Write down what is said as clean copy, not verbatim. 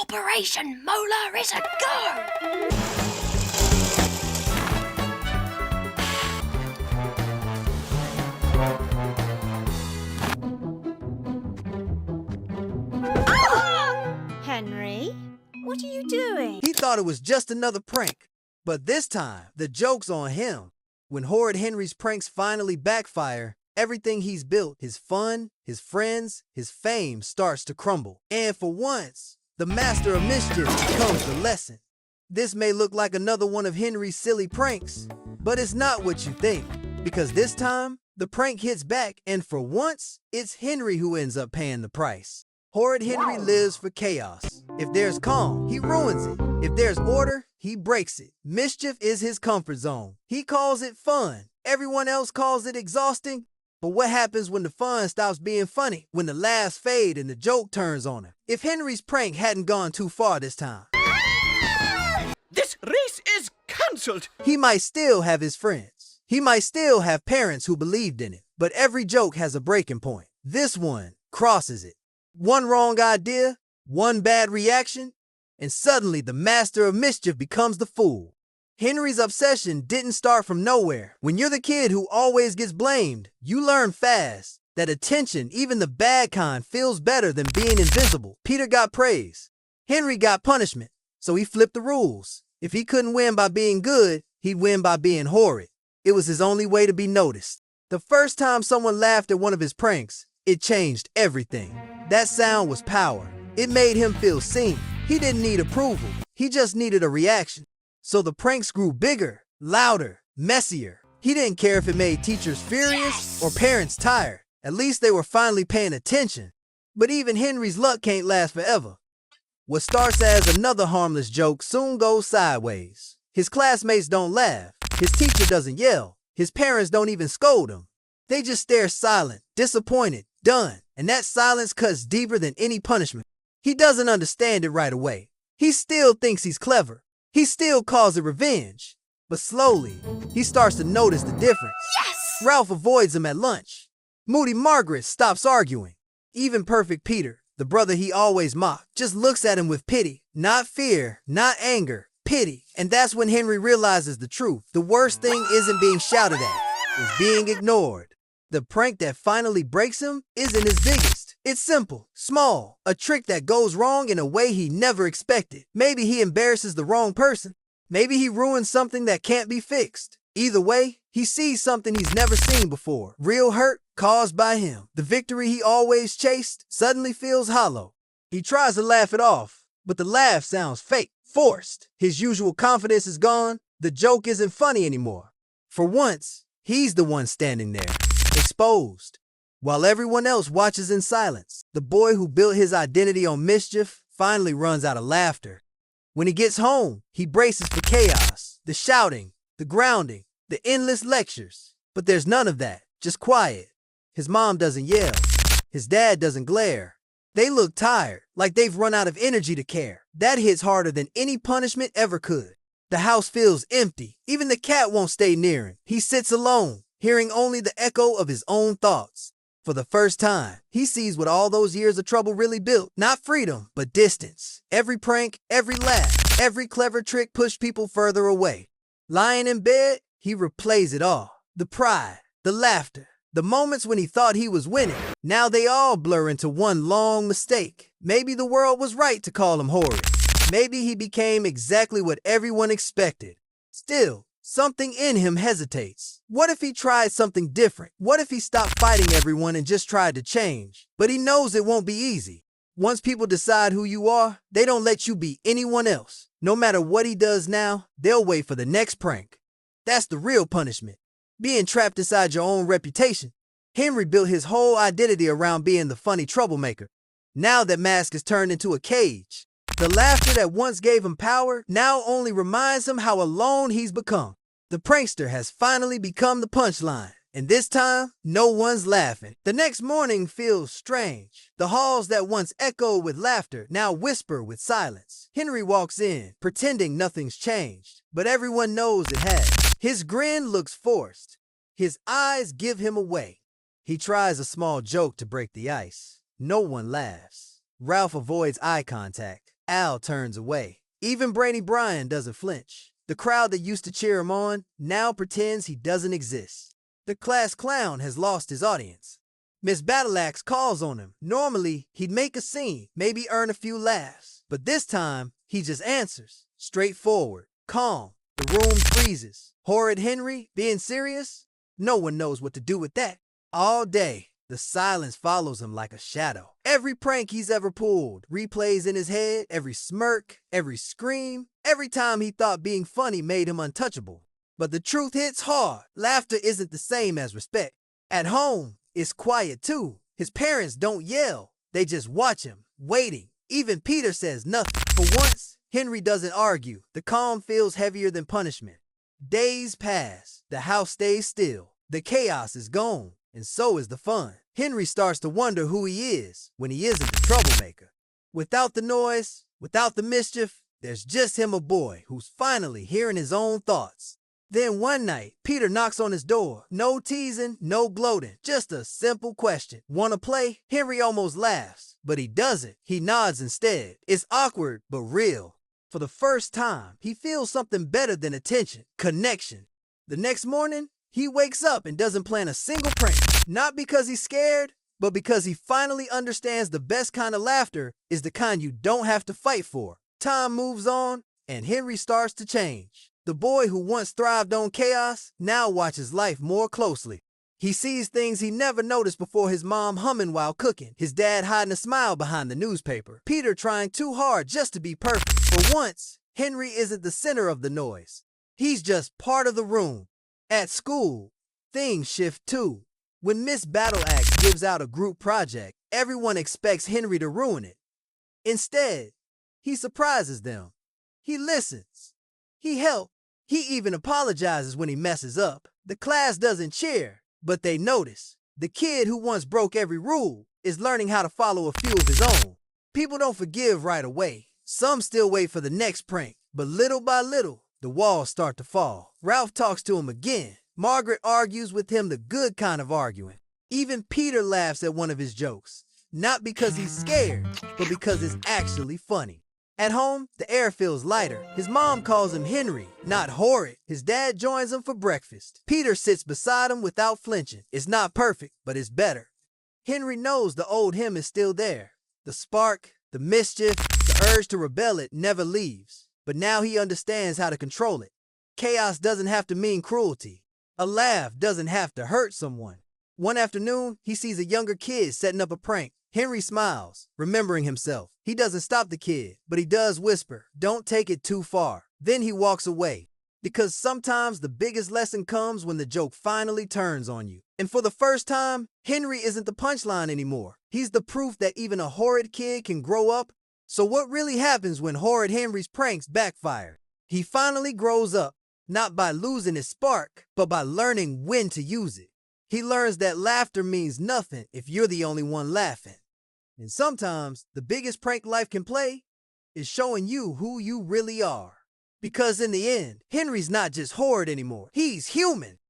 Operation Molar is a go! Henry, what are you doing? He thought it was just another prank, but this time, the joke's on him. When Horrid Henry's pranks finally backfire, everything he's built, his fun, his friends, his fame starts to crumble. And for once, the master of mischief becomes the lesson. This may look like another one of Henry's silly pranks, but it's not what you think, because this time, the prank hits back, and for once, it's Henry who ends up paying the price. Horrid Henry lives for chaos. If there's calm, he ruins it. If there's order, he breaks it. Mischief is his comfort zone. He calls it fun. Everyone else calls it exhausting. But what happens when the fun stops being funny? When the laughs fade and the joke turns on him? If Henry's prank hadn't gone too far this time, This race is cancelled! he might still have his friends. He might still have parents who believed in it. But every joke has a breaking point. This one crosses it. One wrong idea, one bad reaction, and suddenly the master of mischief becomes the fool. Henry's obsession didn't start from nowhere. When you're the kid who always gets blamed, you learn fast that attention, even the bad kind, feels better than being invisible. Peter got praise. Henry got punishment, so he flipped the rules. If he couldn't win by being good, he'd win by being horrid. It was his only way to be noticed. The first time someone laughed at one of his pranks, it changed everything. That sound was power. It made him feel seen. He didn't need approval. He just needed a reaction. So the pranks grew bigger, louder, messier. He didn't care if it made teachers furious or parents tired. At least they were finally paying attention. But even Henry's luck can't last forever. What starts as another harmless joke soon goes sideways. His classmates don't laugh. His teacher doesn't yell. His parents don't even scold him. They just stare silent, disappointed, done. And that silence cuts deeper than any punishment. He doesn't understand it right away. He still thinks he's clever. He still calls it revenge. But slowly, he starts to notice the difference. Yes! Ralph avoids him at lunch. Moody Margaret stops arguing. Even Perfect Peter, the brother he always mocked, just looks at him with pity. Not fear, not anger, pity. And that's when Henry realizes the truth. The worst thing isn't being shouted at, it's being ignored. The prank that finally breaks him isn't his biggest. It's simple, small, a trick that goes wrong in a way he never expected. Maybe he embarrasses the wrong person. Maybe he ruins something that can't be fixed. Either way, he sees something he's never seen before. Real hurt caused by him. The victory he always chased suddenly feels hollow. He tries to laugh it off, but the laugh sounds fake, forced. His usual confidence is gone. The joke isn't funny anymore. For once, he's the one standing there, exposed, while everyone else watches in silence. The boy who built his identity on mischief finally runs out of laughter. When he gets home, he braces for chaos, the shouting, the grounding, the endless lectures. But there's none of that, just quiet. His mom doesn't yell. His dad doesn't glare. They look tired, like they've run out of energy to care. That hits harder than any punishment ever could. The house feels empty. Even the cat won't stay near him. He sits alone, hearing only the echo of his own thoughts. For the first time, he sees what all those years of trouble really built. Not freedom, but distance. Every prank, every laugh, every clever trick pushed people further away. Lying in bed, he replays it all. The pride, the laughter, the moments when he thought he was winning. Now they all blur into one long mistake. Maybe the world was right to call him horrid. Maybe he became exactly what everyone expected. Still, something in him hesitates. What if he tried something different? What if he stopped fighting everyone and just tried to change? But he knows it won't be easy. Once people decide who you are, they don't let you be anyone else. No matter what he does now, they'll wait for the next prank. That's the real punishment. Being trapped inside your own reputation. Henry built his whole identity around being the funny troublemaker. Now that mask is turned into a cage. The laughter that once gave him power now only reminds him how alone he's become. The prankster has finally become the punchline. And this time, no one's laughing. The next morning feels strange. The halls that once echoed with laughter now whisper with silence. Henry walks in, pretending nothing's changed. But everyone knows it has. His grin looks forced. His eyes give him away. He tries a small joke to break the ice. No one laughs. Ralph avoids eye contact. Al turns away. Even Brainy Bryan doesn't flinch. The crowd that used to cheer him on now pretends he doesn't exist. The class clown has lost his audience. Miss Battleaxe calls on him. Normally, he'd make a scene, maybe earn a few laughs. But this time, he just answers. Straightforward, calm. The room freezes. Horrid Henry, being serious? No one knows what to do with that. All day, the silence follows him like a shadow. Every prank he's ever pulled replays in his head, every smirk, every scream, every time he thought being funny made him untouchable. But the truth hits hard. Laughter isn't the same as respect. At home, it's quiet too. His parents don't yell. They just watch him, waiting. Even Peter says nothing. For once, Henry doesn't argue. The calm feels heavier than punishment. Days pass. The house stays still. The chaos is gone, and so is the fun. Henry starts to wonder who he is when he isn't the troublemaker. Without the noise, without the mischief, there's just him, a boy who's finally hearing his own thoughts. Then one night, Peter knocks on his door. No teasing, no gloating, just a simple question. Wanna play? Henry almost laughs, but he doesn't. He nods instead. It's awkward, but real. For the first time, he feels something better than attention, connection. The next morning, he wakes up and doesn't plan a single prank. Not because he's scared, but because he finally understands the best kind of laughter is the kind you don't have to fight for. Time moves on, and Henry starts to change. The boy who once thrived on chaos now watches life more closely. He sees things he never noticed before: his mom humming while cooking, his dad hiding a smile behind the newspaper, Peter trying too hard just to be perfect. For once, Henry isn't the center of the noise. He's just part of the room. At school, things shift too. When Miss Battleaxe gives out a group project, everyone expects Henry to ruin it. Instead, he surprises them. He listens. He helps. He even apologizes when he messes up. The class doesn't cheer, but they notice. The kid who once broke every rule is learning how to follow a few of his own. People don't forgive right away. Some still wait for the next prank, but little by little, the walls start to fall. Ralph talks to him again. Margaret argues with him, the good kind of arguing. Even Peter laughs at one of his jokes, not because he's scared, but because it's actually funny. At home, the air feels lighter. His mom calls him Henry, not Horrid. His dad joins him for breakfast. Peter sits beside him without flinching. It's not perfect, but it's better. Henry knows the old him is still there. The spark, the mischief, the urge to rebel, it never leaves. But now he understands how to control it. Chaos doesn't have to mean cruelty. A laugh doesn't have to hurt someone. One afternoon, he sees a younger kid setting up a prank. Henry smiles, remembering himself. He doesn't stop the kid, but he does whisper, "Don't take it too far." Then he walks away. Because sometimes the biggest lesson comes when the joke finally turns on you. And for the first time, Henry isn't the punchline anymore. He's the proof that even a horrid kid can grow up. So what really happens when Horrid Henry's pranks backfire? He finally grows up, not by losing his spark, but by learning when to use it. He learns that laughter means nothing if you're the only one laughing. And sometimes, the biggest prank life can play is showing you who you really are. Because in the end, Henry's not just horrid anymore. He's human.